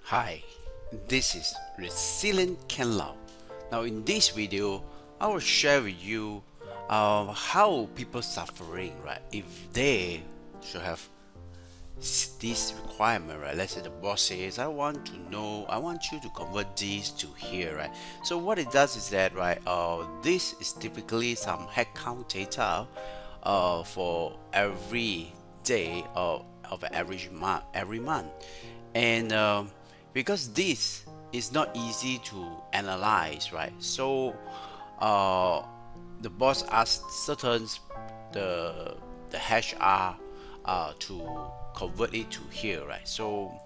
Hi, this is Resilient Ken Lau. Now in this video, I will share with you how people suffering, right? If they should have this requirement, right? Let's say the boss says, I want to know, I want you to convert this to here, right? So what it does is that, right? This is typically some headcount data for every day of an average month every month, and because this is not easy to analyze, right? So uh, the boss asks certain the HR to convert it to here, right? So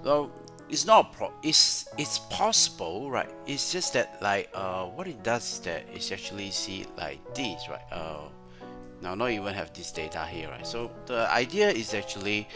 well, it's not it's possible, right? It's just that like what it does is that it's actually see it like this, right? Now not even have this data here, right? So the idea is actually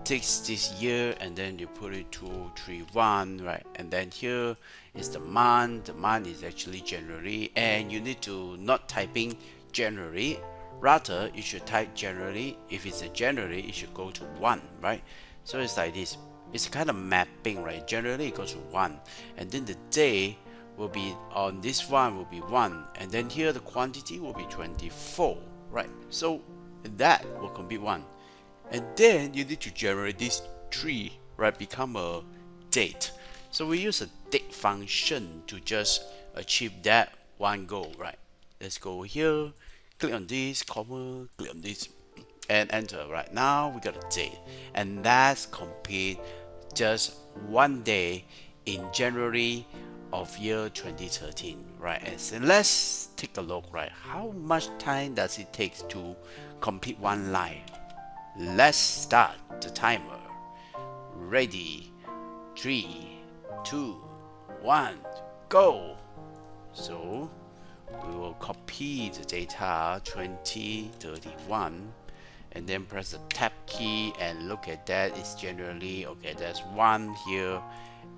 takes this year and then you put it 231, right? And then here is the month. The month is actually January, and you need to not typing January, rather you should type January. If it's a January, it should go to 1, right? So it's like this. It's kind of mapping, right? Generally it goes to 1, and then the day will be on this one will be 1, and then here the quantity will be 24, right? So that will compute 1, and then you need to generate this tree, right? Become a date. So we use a date function to just achieve that one goal, right? Let's go here, click on this comma, click on this, and enter. Right now we got a date, and that's complete just one day in January of year 2013, right? And so let's take a look, right? How much time does it take to complete one line? Let's start the timer. Ready, 3, 2, 1, go. So we will copy the data 2031 and then press the tab key and look at that. It's generally okay, there's 1 here,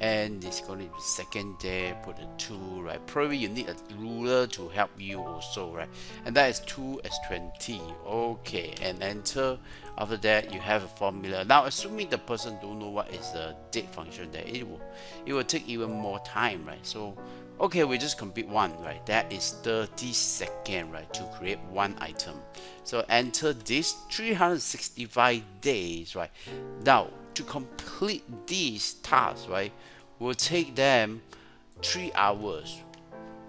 and it's going to be second day, put a 2, right? Probably you need a ruler to help you also, right? And that is 2 as 20. Okay, and enter. After that you have a formula. Now assuming the person don't know what is the date function, there it will take even more time, right? So okay, we just compute 1, right? That is 30 seconds, right, to create one item. So enter this 365 days, right? Now to complete these tasks, right, will take them 3 hours,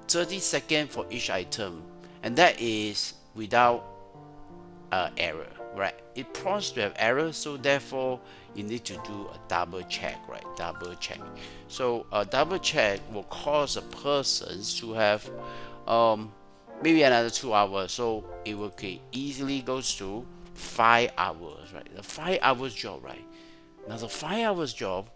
30 seconds for each item, and that is without error, right? It prompts to have error, so therefore you need to do a double check, right? Double check. So a double check will cause a person to have maybe another 2 hours, so it will easily goes to 5 hours, right? The 5 hours job, right? Now the 5 hours job,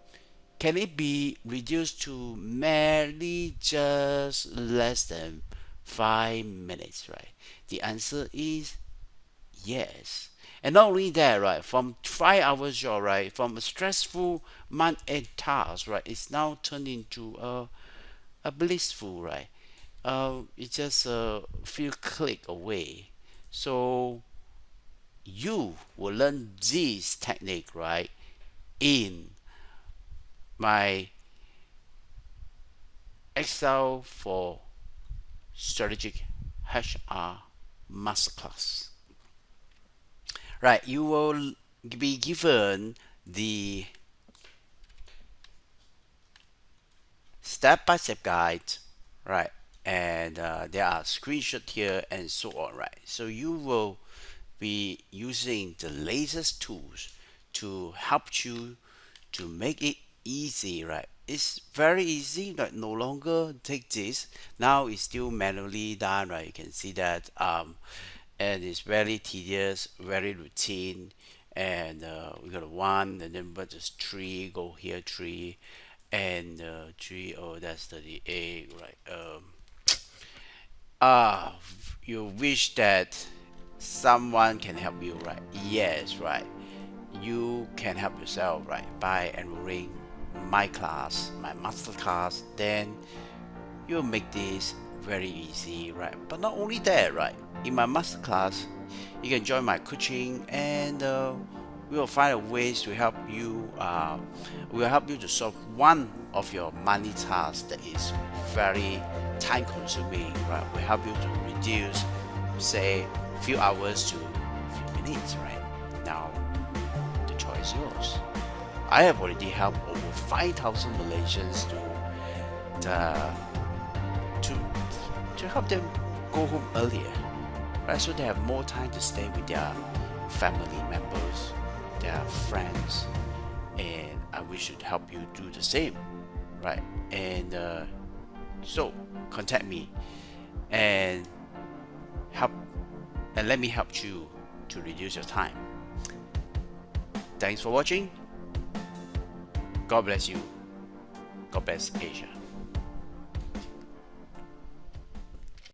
can it be reduced to merely just less than 5 minutes, right? The answer is yes. And not only that, right, from 5 hours job, right, from a stressful month-end task, right, it's now turned into a blissful, right? It's just a few click away. So you will learn this technique, right, in my Excel for Strategic HR Masterclass. Right, you will be given the step-by-step guide, right? And there are screenshots here and so on, right? So you will be using the latest tools to help you to make it easy, right? It's very easy, like no longer take this. Now it's still manually done, right? You can see that, and it's very tedious, very routine. And we got a 1, and then but just 3, go here 3, and 3. Oh, that's 38, right? Ah, you wish that someone can help you, right? Yes, right. You can help yourself, right, by enrolling my class, my master class. Then you'll make this very easy, right? But not only that, right? In my master class, you can join my coaching, and we will find ways to help you. We will help you to solve one of your money tasks that is very time consuming, right? We help you to reduce, say, few hours to few minutes, right? Now the choice is yours. I have already helped over 5,000 Malaysians to help them go home earlier, right? So they have more time to stay with their family members, their friends, and we should help you do the same, right? And so contact me and let me help you to reduce your time. Thanks for watching. God bless you. God bless Asia.